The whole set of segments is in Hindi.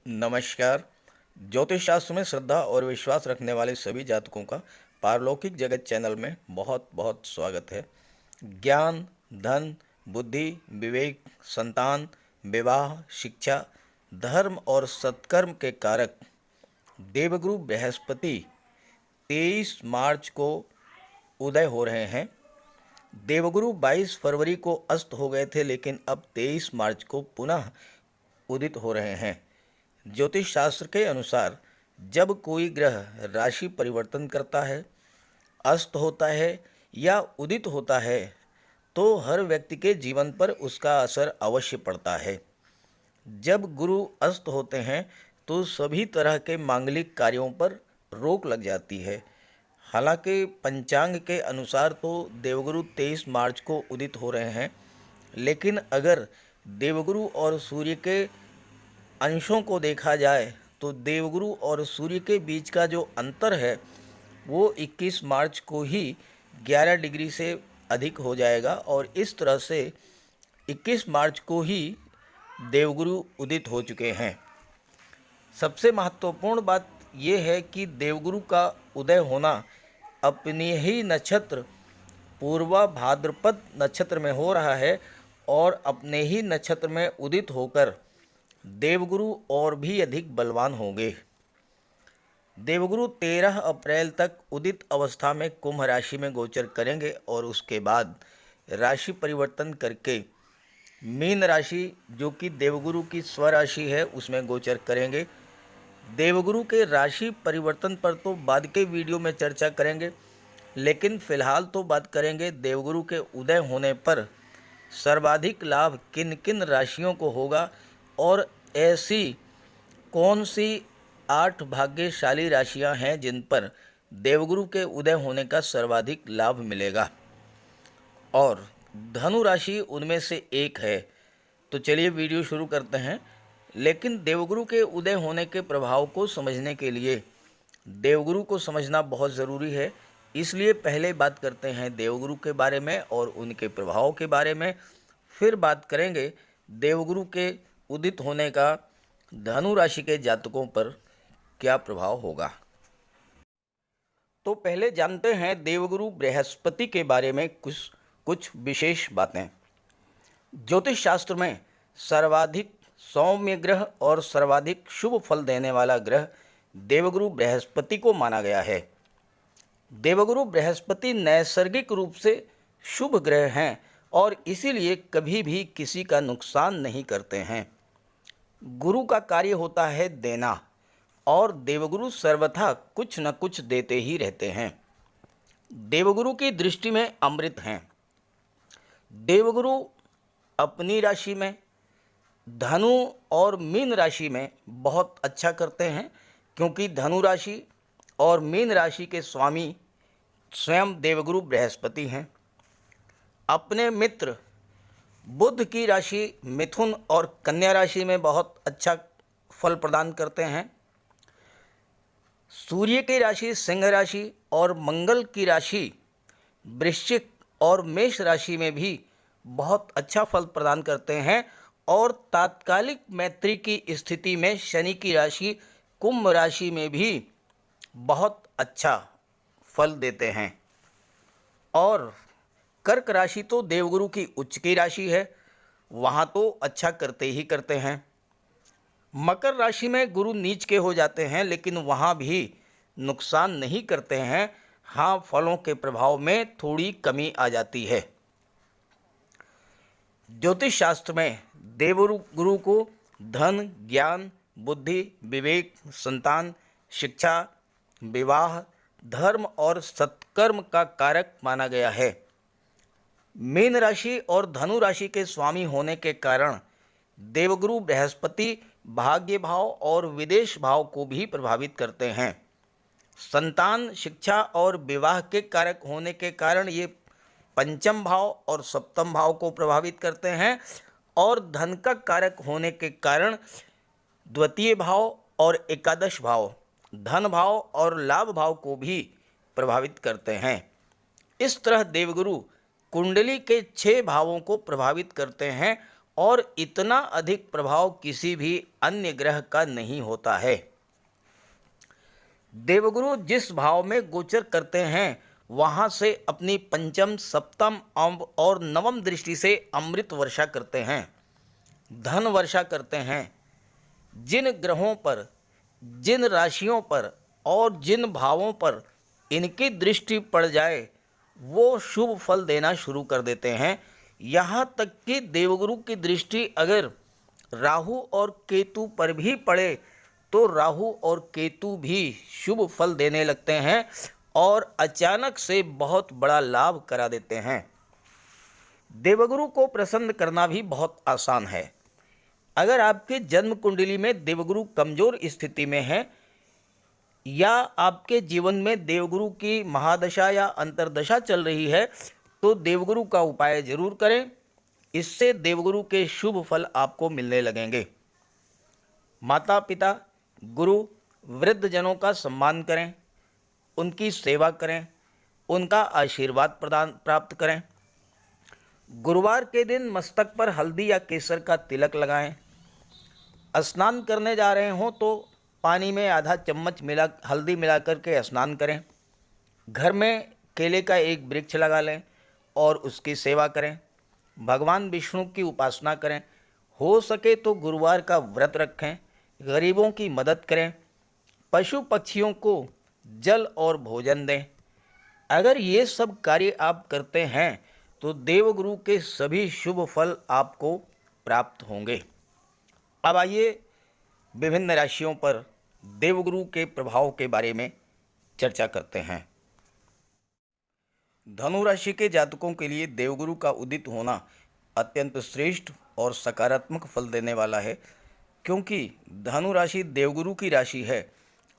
नमस्कार। ज्योतिष शास्त्र में श्रद्धा और विश्वास रखने वाले सभी जातकों का पारलौकिक जगत चैनल में बहुत बहुत स्वागत है। ज्ञान, धन, बुद्धि, विवेक, संतान, विवाह, शिक्षा, धर्म और सत्कर्म के कारक देवगुरु बृहस्पति 23 मार्च को उदय हो रहे हैं। देवगुरु 22 फरवरी को अस्त हो गए थे, लेकिन अब 23 मार्च को पुनः उदित हो रहे हैं। ज्योतिष शास्त्र के अनुसार जब कोई ग्रह राशि परिवर्तन करता है, अस्त होता है या उदित होता है, तो हर व्यक्ति के जीवन पर उसका असर अवश्य पड़ता है। जब गुरु अस्त होते हैं तो सभी तरह के मांगलिक कार्यों पर रोक लग जाती है। हालांकि पंचांग के अनुसार तो देवगुरु 23 मार्च को उदित हो रहे हैं, लेकिन अगर देवगुरु और सूर्य के अंशों को देखा जाए तो देवगुरु और सूर्य के बीच का जो अंतर है वो 21 मार्च को ही 11 डिग्री से अधिक हो जाएगा और इस तरह से 21 मार्च को ही देवगुरु उदित हो चुके हैं। सबसे महत्वपूर्ण बात यह है कि देवगुरु का उदय होना अपने ही नक्षत्र पूर्वा भाद्रपद नक्षत्र में हो रहा है और अपने ही नक्षत्र में उदित होकर देवगुरु और भी अधिक बलवान होंगे। देवगुरु 13 अप्रैल तक उदित अवस्था में कुंभ राशि में गोचर करेंगे और उसके बाद राशि परिवर्तन करके मीन राशि, जो कि देवगुरु की स्वराशि है, उसमें गोचर करेंगे। देवगुरु के राशि परिवर्तन पर तो बाद के वीडियो में चर्चा करेंगे, लेकिन फिलहाल तो बात करेंगे देवगुरु के उदय होने पर सर्वाधिक लाभ किन किन राशियों को होगा और ऐसी कौन सी 8 भाग्यशाली राशियां हैं जिन पर देवगुरु के उदय होने का सर्वाधिक लाभ मिलेगा। और धनु राशि उनमें से एक है। तो चलिए वीडियो शुरू करते हैं। लेकिन देवगुरु के उदय होने के प्रभाव को समझने के लिए देवगुरु को समझना बहुत ज़रूरी है, इसलिए पहले बात करते हैं देवगुरु के बारे में और उनके प्रभाव के बारे में। फिर बात करेंगे देवगुरु के उदित होने का धनु राशि के जातकों पर क्या प्रभाव होगा। तो पहले जानते हैं देवगुरु बृहस्पति के बारे में कुछ विशेष बातें। ज्योतिष शास्त्र में सर्वाधिक सौम्य ग्रह और सर्वाधिक शुभ फल देने वाला ग्रह देवगुरु बृहस्पति को माना गया है। देवगुरु बृहस्पति नैसर्गिक रूप से शुभ ग्रह हैं और इसीलिए कभी भी किसी का नुकसान नहीं करते हैं। गुरु का कार्य होता है देना और देवगुरु सर्वथा कुछ न कुछ देते ही रहते हैं। देवगुरु की दृष्टि में अमृत हैं। देवगुरु अपनी राशि में धनु और मीन राशि में बहुत अच्छा करते हैं, क्योंकि धनु राशि और मीन राशि के स्वामी स्वयं देवगुरु बृहस्पति हैं। अपने मित्र बुध की राशि मिथुन और कन्या राशि में बहुत अच्छा फल प्रदान करते हैं। सूर्य की राशि सिंह राशि और मंगल की राशि वृश्चिक और मेष राशि में भी बहुत अच्छा फल प्रदान करते हैं और तात्कालिक मैत्री की स्थिति में शनि की राशि कुंभ राशि में भी बहुत अच्छा फल देते हैं। और कर्क राशि तो देवगुरु की उच्च की राशि है, वहाँ तो अच्छा करते ही करते हैं। मकर राशि में गुरु नीच के हो जाते हैं, लेकिन वहाँ भी नुकसान नहीं करते हैं। हाँ, फलों के प्रभाव में थोड़ी कमी आ जाती है। ज्योतिष शास्त्र में देवगुरु को धन, ज्ञान, बुद्धि, विवेक, संतान, शिक्षा, विवाह, धर्म और सत्कर्म का कारक माना गया है। मीन राशि और धनु राशि के स्वामी होने के कारण देवगुरु बृहस्पति भाग्य भाव और विदेश भाव को भी प्रभावित करते हैं। संतान, शिक्षा और विवाह के कारक होने के कारण ये पंचम भाव और सप्तम भाव को प्रभावित करते हैं और धन का कारक होने के कारण द्वितीय भाव और एकादश भाव, धन भाव और लाभ भाव को भी प्रभावित करते हैं। इस तरह देवगुरु कुंडली के 6 भावों को प्रभावित करते हैं और इतना अधिक प्रभाव किसी भी अन्य ग्रह का नहीं होता है। देवगुरु जिस भाव में गोचर करते हैं वहां से अपनी पंचम, सप्तम और नवम दृष्टि से अमृत वर्षा करते हैं, धन वर्षा करते हैं। जिन ग्रहों पर, जिन राशियों पर और जिन भावों पर इनकी दृष्टि पड़ जाए वो शुभ फल देना शुरू कर देते हैं। यहाँ तक कि देवगुरु की दृष्टि अगर राहु और केतु पर भी पड़े तो राहु और केतु भी शुभ फल देने लगते हैं और अचानक से बहुत बड़ा लाभ करा देते हैं। देवगुरु को प्रसन्न करना भी बहुत आसान है। अगर आपके जन्म कुंडली में देवगुरु कमजोर स्थिति में है या आपके जीवन में देवगुरु की महादशा या अंतर्दशा चल रही है तो देवगुरु का उपाय जरूर करें। इससे देवगुरु के शुभ फल आपको मिलने लगेंगे। माता पिता, गुरु, वृद्ध जनों का सम्मान करें, उनकी सेवा करें, उनका आशीर्वाद प्राप्त करें। गुरुवार के दिन मस्तक पर हल्दी या केसर का तिलक लगाएं। स्नान करने जा रहे हों तो पानी में आधा चम्मच हल्दी मिला करके स्नान करें। घर में केले का एक वृक्ष लगा लें और उसकी सेवा करें। भगवान विष्णु की उपासना करें। हो सके तो गुरुवार का व्रत रखें। गरीबों की मदद करें। पशु पक्षियों को जल और भोजन दें। अगर ये सब कार्य आप करते हैं तो देवगुरु के सभी शुभ फल आपको प्राप्त होंगे। अब आइए विभिन्न राशियों पर देवगुरु के प्रभाव के बारे में चर्चा करते हैं। धनु राशि के जातकों के लिए देवगुरु का उदित होना अत्यंत श्रेष्ठ और सकारात्मक फल देने वाला है, क्योंकि धनु राशि देवगुरु की राशि है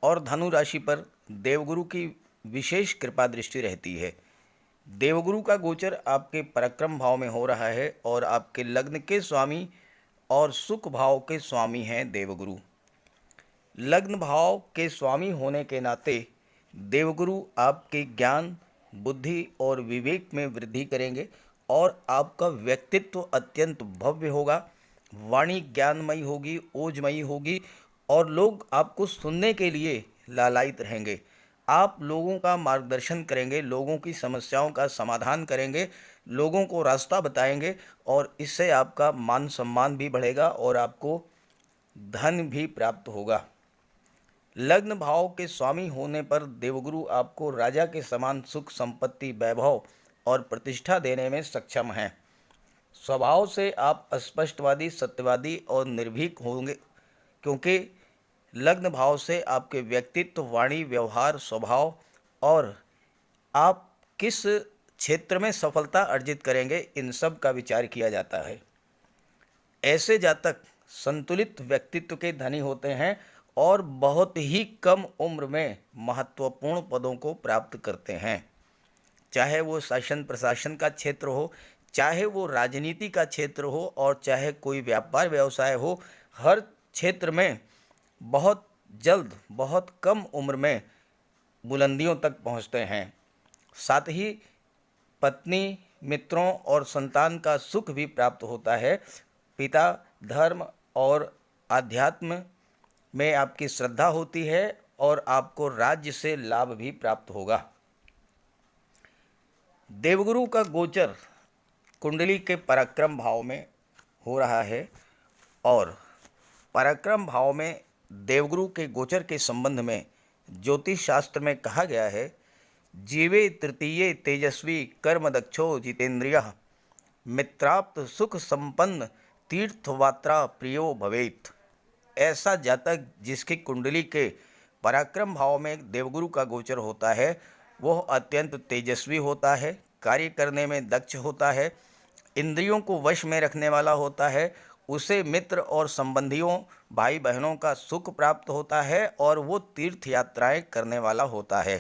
और धनु राशि पर देवगुरु की विशेष कृपा दृष्टि रहती है। देवगुरु का गोचर आपके पराक्रम भाव में हो रहा है और आपके लग्न के स्वामी और सुख भाव के स्वामी हैं देवगुरु। लग्न भाव के स्वामी होने के नाते देवगुरु आपके ज्ञान, बुद्धि और विवेक में वृद्धि करेंगे और आपका व्यक्तित्व अत्यंत भव्य होगा। वाणी ज्ञानमयी होगी, ओजमयी होगी और लोग आपको सुनने के लिए लालायित रहेंगे। आप लोगों का मार्गदर्शन करेंगे, लोगों की समस्याओं का समाधान करेंगे, लोगों को रास्ता बताएंगे और इससे आपका मान सम्मान भी बढ़ेगा और आपको धन भी प्राप्त होगा। लग्न भाव के स्वामी होने पर देवगुरु आपको राजा के समान सुख, संपत्ति, वैभव और प्रतिष्ठा देने में सक्षम हैं। स्वभाव से आप स्पष्टवादी, सत्यवादी और निर्भीक होंगे, क्योंकि लग्न भाव से आपके व्यक्तित्व, वाणी, व्यवहार, स्वभाव और आप किस क्षेत्र में सफलता अर्जित करेंगे इन सब का विचार किया जाता है। ऐसे जातक संतुलित व्यक्तित्व के धनी होते हैं और बहुत ही कम उम्र में महत्वपूर्ण पदों को प्राप्त करते हैं। चाहे वो शासन प्रशासन का क्षेत्र हो, चाहे वो राजनीति का क्षेत्र हो और चाहे कोई व्यापार व्यवसाय हो, हर क्षेत्र में बहुत जल्द, बहुत कम उम्र में बुलंदियों तक पहुंचते हैं। साथ ही पत्नी, मित्रों और संतान का सुख भी प्राप्त होता है। पिता, धर्म और आध्यात्म में आपकी श्रद्धा होती है और आपको राज्य से लाभ भी प्राप्त होगा। देवगुरु का गोचर कुंडली के पराक्रम भाव में हो रहा है और पराक्रम भाव में देवगुरु के गोचर के संबंध में ज्योतिष शास्त्र में कहा गया है, जीवे तृतीये तेजस्वी कर्म दक्षो जितेंद्रियः मित्राप्त सुख संपन्न तीर्थवात्रा प्रियो भवेत्। ऐसा जातक जिसकी कुंडली के पराक्रम भाव में देवगुरु का गोचर होता है वह अत्यंत तेजस्वी होता है, कार्य करने में दक्ष होता है, इंद्रियों को वश में रखने वाला होता है, उसे मित्र और संबंधियों, भाई बहनों का सुख प्राप्त होता है और वो तीर्थ यात्राएं करने वाला होता है।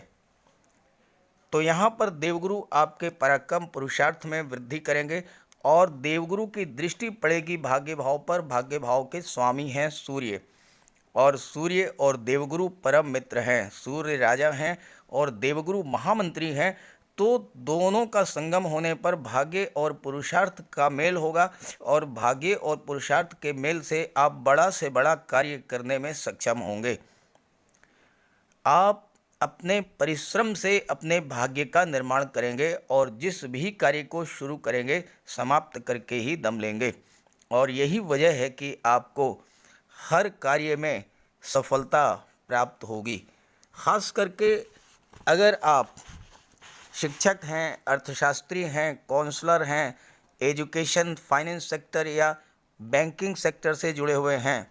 तो यहाँ पर देवगुरु आपके पराक्रम पुरुषार्थ में वृद्धि करेंगे और देवगुरु की दृष्टि पड़ेगी भाग्य भाव पर। भाग्य भाव के स्वामी हैं सूर्य और सूर्य और देवगुरु परम मित्र हैं। सूर्य राजा हैं और देवगुरु महामंत्री हैं। तो दोनों का संगम होने पर भाग्य और पुरुषार्थ का मेल होगा और भाग्य और पुरुषार्थ के मेल से आप बड़ा से बड़ा कार्य करने में सक्षम होंगे। आप अपने परिश्रम से अपने भाग्य का निर्माण करेंगे और जिस भी कार्य को शुरू करेंगे समाप्त करके ही दम लेंगे। और यही वजह है कि आपको हर कार्य में सफलता प्राप्त होगी। खास करके अगर आप शिक्षक हैं, अर्थशास्त्री हैं, काउंसलर हैं, एजुकेशन फाइनेंस सेक्टर या बैंकिंग सेक्टर से जुड़े हुए हैं,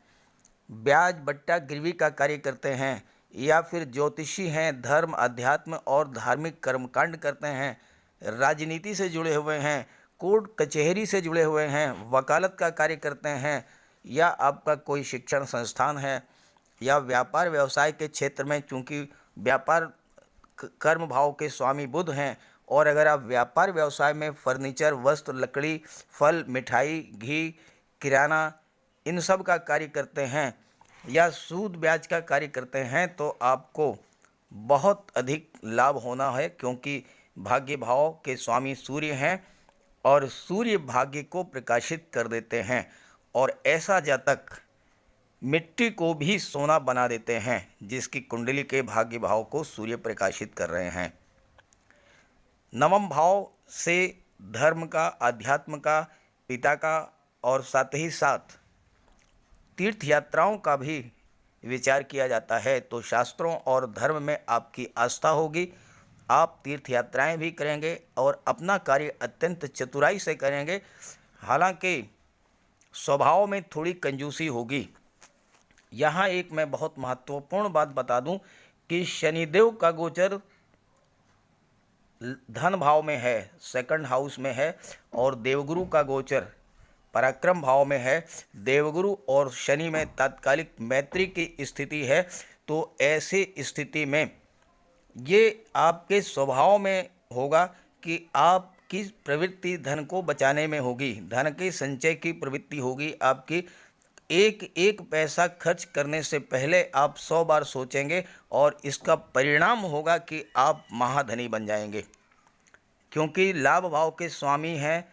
ब्याज बट्टा गिरवी का कार्य करते हैं, या फिर ज्योतिषी हैं, धर्म अध्यात्म और धार्मिक कर्मकांड करते हैं, राजनीति से जुड़े हुए हैं, कोर्ट कचहरी से जुड़े हुए हैं, वकालत का कार्य करते हैं, या आपका कोई शिक्षण संस्थान है, या व्यापार व्यवसाय के क्षेत्र में, चूँकि व्यापार कर्म भाव के स्वामी बुध हैं, और अगर आप व्यापार व्यवसाय में फर्नीचर, वस्त्र, लकड़ी, फल, मिठाई, घी, किराना इन सब का कार्य करते हैं या सूद ब्याज का कार्य करते हैं तो आपको बहुत अधिक लाभ होना है, क्योंकि भाग्य भाव के स्वामी सूर्य हैं और सूर्य भाग्य को प्रकाशित कर देते हैं। और ऐसा जातक मिट्टी को भी सोना बना देते हैं जिसकी कुंडली के भाग्य भाव को सूर्य प्रकाशित कर रहे हैं। नवम भाव से धर्म का, अध्यात्म का, पिता का और साथ ही साथ तीर्थ यात्राओं का भी विचार किया जाता है। तो शास्त्रों और धर्म में आपकी आस्था होगी, आप तीर्थ यात्राएं भी करेंगे और अपना कार्य अत्यंत चतुराई से करेंगे। हालांकि स्वभाव में थोड़ी कंजूसी होगी। यहाँ एक मैं बहुत महत्वपूर्ण बात बता दूं कि शनिदेव का गोचर धन भाव में है, सेकंड हाउस में है, और देवगुरु का गोचर पराक्रम भाव में है। देवगुरु और शनि में तात्कालिक मैत्री की स्थिति है। तो ऐसी स्थिति में ये आपके स्वभाव में होगा कि आपकी प्रवृत्ति धन को बचाने में होगी, धन के संचय की प्रवृत्ति होगी आपकी। एक एक पैसा खर्च करने से पहले आप 100 बार सोचेंगे और इसका परिणाम होगा कि आप महाधनी बन जाएंगे, क्योंकि लाभ भाव के स्वामी हैं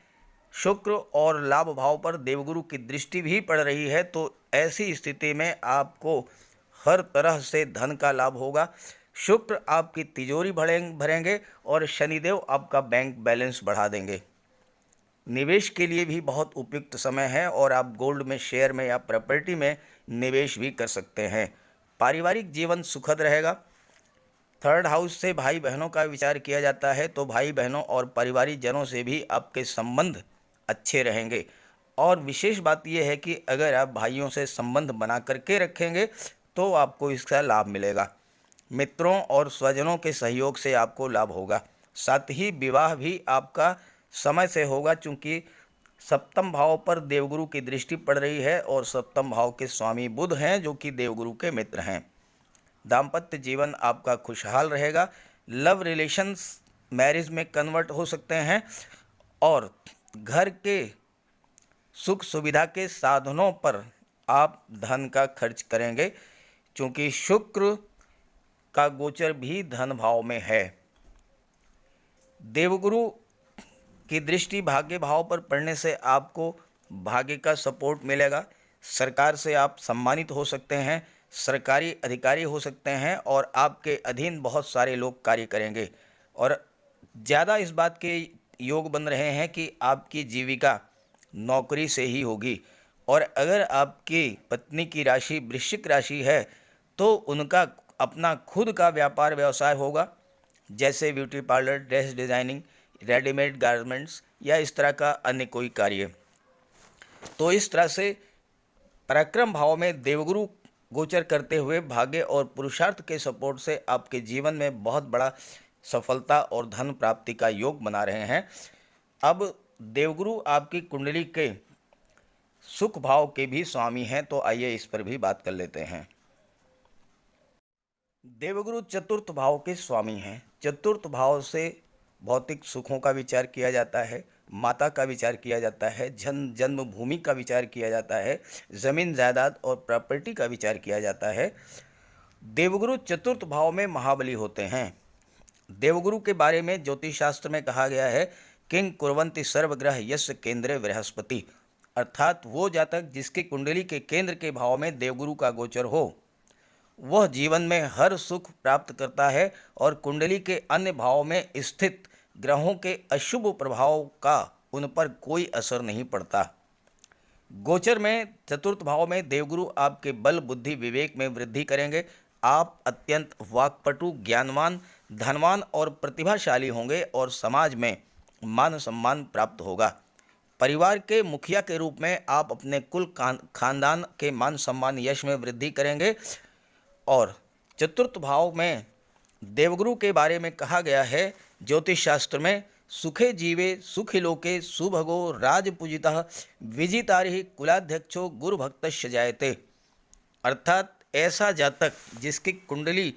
शुक्र और लाभ भाव पर देवगुरु की दृष्टि भी पड़ रही है। तो ऐसी स्थिति में आपको हर तरह से धन का लाभ होगा। शुक्र आपकी तिजोरी भरेंगे और शनिदेव आपका बैंक बैलेंस बढ़ा देंगे। निवेश के लिए भी बहुत उपयुक्त समय है और आप गोल्ड में, शेयर में या प्रॉपर्टी में निवेश भी कर सकते हैं। पारिवारिक जीवन सुखद रहेगा। थर्ड हाउस से भाई बहनों का विचार किया जाता है, तो भाई बहनों और पारिवारिक जनों से भी आपके संबंध अच्छे रहेंगे। और विशेष बात यह है कि अगर आप भाइयों से संबंध बना करके रखेंगे तो आपको इसका लाभ मिलेगा। मित्रों और स्वजनों के सहयोग से आपको लाभ होगा। साथ ही विवाह भी आपका समय से होगा, चूँकि सप्तम भाव पर देवगुरु की दृष्टि पड़ रही है और सप्तम भाव के स्वामी बुध हैं जो कि देवगुरु के मित्र हैं। दाम्पत्य जीवन आपका खुशहाल रहेगा। लव रिलेशंस मैरिज में कन्वर्ट हो सकते हैं और घर के सुख सुविधा के साधनों पर आप धन का खर्च करेंगे, क्योंकि शुक्र का गोचर भी धन भाव में है। देवगुरु की दृष्टि भाग्य भाव पर पड़ने से आपको भाग्य का सपोर्ट मिलेगा। सरकार से आप सम्मानित हो सकते हैं, सरकारी अधिकारी हो सकते हैं और आपके अधीन बहुत सारे लोग कार्य करेंगे। और ज़्यादा इस बात के योग बन रहे हैं कि आपकी जीविका नौकरी से ही होगी। और अगर आपकी पत्नी की राशि वृश्चिक राशि है तो उनका अपना खुद का व्यापार व्यवसाय होगा, जैसे beauty parlour, dress designing, readymade garments या इस तरह का अन्य कोई कार्य। तो इस तरह से पराक्रम भाव में देवगुरु गोचर करते हुए भाग्य और पुरुषार्थ के सपोर्ट से आपके जीवन में बहुत बड़ा सफलता और धन प्राप्ति का योग बना रहे हैं। अब देवगुरु आपकी कुंडली के सुख भाव के भी स्वामी हैं, तो आइए इस पर भी बात कर लेते हैं। देवगुरु चतुर्थ भाव के स्वामी हैं। चतुर्थ भाव से भौतिक सुखों का विचार किया जाता है, माता का विचार किया जाता है, जन्मभूमि का विचार किया जाता है, ज़मीन जायदाद और प्रॉपर्टी का विचार किया जाता है। देवगुरु चतुर्थ भाव में महाबली होते हैं। देवगुरु के बारे में ज्योतिष शास्त्र में कहा गया है, किंग कुर्वन्ति सर्वग्रह यस्य केंद्रे बृहस्पति, अर्थात वो जातक जिसकी कुंडली के केंद्र के भाव में देवगुरु का गोचर हो वह जीवन में हर सुख प्राप्त करता है और कुंडली के अन्य भाव में स्थित ग्रहों के अशुभ प्रभाव का उन पर कोई असर नहीं पड़ता। गोचर में चतुर्थ भाव में देवगुरु आपके बल बुद्धि विवेक में वृद्धि करेंगे। आप अत्यंत वाक्पटु, ज्ञानवान, धनवान और प्रतिभाशाली होंगे और समाज में मान सम्मान प्राप्त होगा। परिवार के मुखिया के रूप में आप अपने कुल खानदान के मान सम्मान यश में वृद्धि करेंगे। और चतुर्थ भाव में देवगुरु के बारे में कहा गया है ज्योतिष शास्त्र में, सुखे जीवे सुखी लोके सुभगो राजपूजितः विजितारिहि कुलाध्यक्षो गुरु भक्तस्य जायते, अर्थात ऐसा जातक जिसकी कुंडली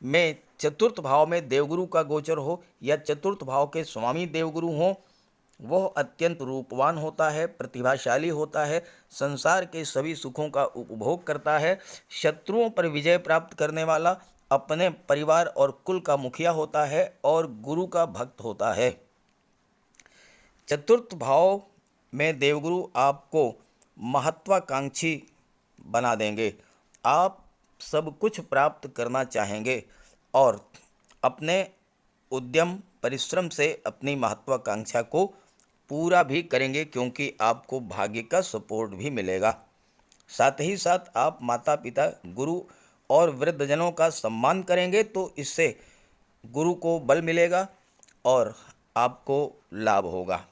में चतुर्थ भाव में देवगुरु का गोचर हो या चतुर्थ भाव के स्वामी देवगुरु हों वह अत्यंत रूपवान होता है, प्रतिभाशाली होता है, संसार के सभी सुखों का उपभोग करता है, शत्रुओं पर विजय प्राप्त करने वाला, अपने परिवार और कुल का मुखिया होता है और गुरु का भक्त होता है। चतुर्थ भाव में देवगुरु आपको महत्वाकांक्षी बना देंगे। आप सब कुछ प्राप्त करना चाहेंगे और अपने उद्यम परिश्रम से अपनी महत्वाकांक्षा को पूरा भी करेंगे क्योंकि आपको भाग्य का सपोर्ट भी मिलेगा। साथ ही साथ आप माता पिता, गुरु और वृद्धजनों का सम्मान करेंगे तो इससे गुरु को बल मिलेगा और आपको लाभ होगा।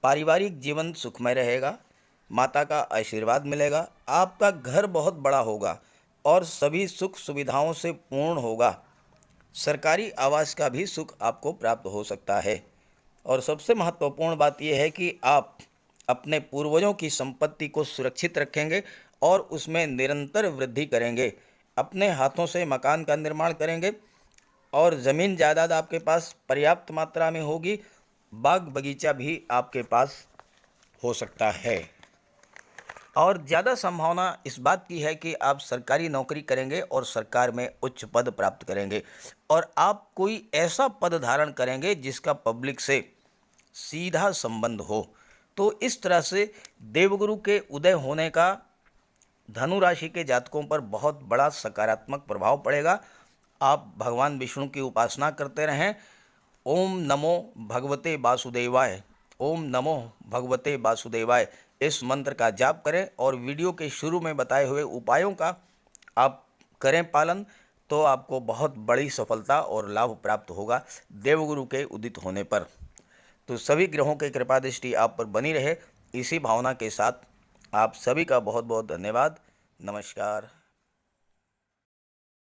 पारिवारिक जीवन सुखमय रहेगा, माता का आशीर्वाद मिलेगा, आपका घर बहुत बड़ा होगा और सभी सुख सुविधाओं से पूर्ण होगा। सरकारी आवास का भी सुख आपको प्राप्त हो सकता है। और सबसे महत्वपूर्ण बात यह है कि आप अपने पूर्वजों की संपत्ति को सुरक्षित रखेंगे और उसमें निरंतर वृद्धि करेंगे। अपने हाथों से मकान का निर्माण करेंगे और ज़मीन जायदाद आपके पास पर्याप्त मात्रा में होगी। बाग बगीचा भी आपके पास हो सकता है और ज़्यादा संभावना इस बात की है कि आप सरकारी नौकरी करेंगे और सरकार में उच्च पद प्राप्त करेंगे और आप कोई ऐसा पद धारण करेंगे जिसका पब्लिक से सीधा संबंध हो। तो इस तरह से देवगुरु के उदय होने का धनु राशि के जातकों पर बहुत बड़ा सकारात्मक प्रभाव पड़ेगा। आप भगवान विष्णु की उपासना करते रहें। ओम नमो भगवते वासुदेवाय, ओम नमो भगवते वासुदेवाय इस मंत्र का जाप करें और वीडियो के शुरू में बताए हुए उपायों का आप करें पालन, तो आपको बहुत बड़ी सफलता और लाभ प्राप्त होगा देवगुरु के उदित होने पर। तो सभी ग्रहों की कृपा दृष्टि आप पर बनी रहे, इसी भावना के साथ आप सभी का बहुत बहुत धन्यवाद। नमस्कार।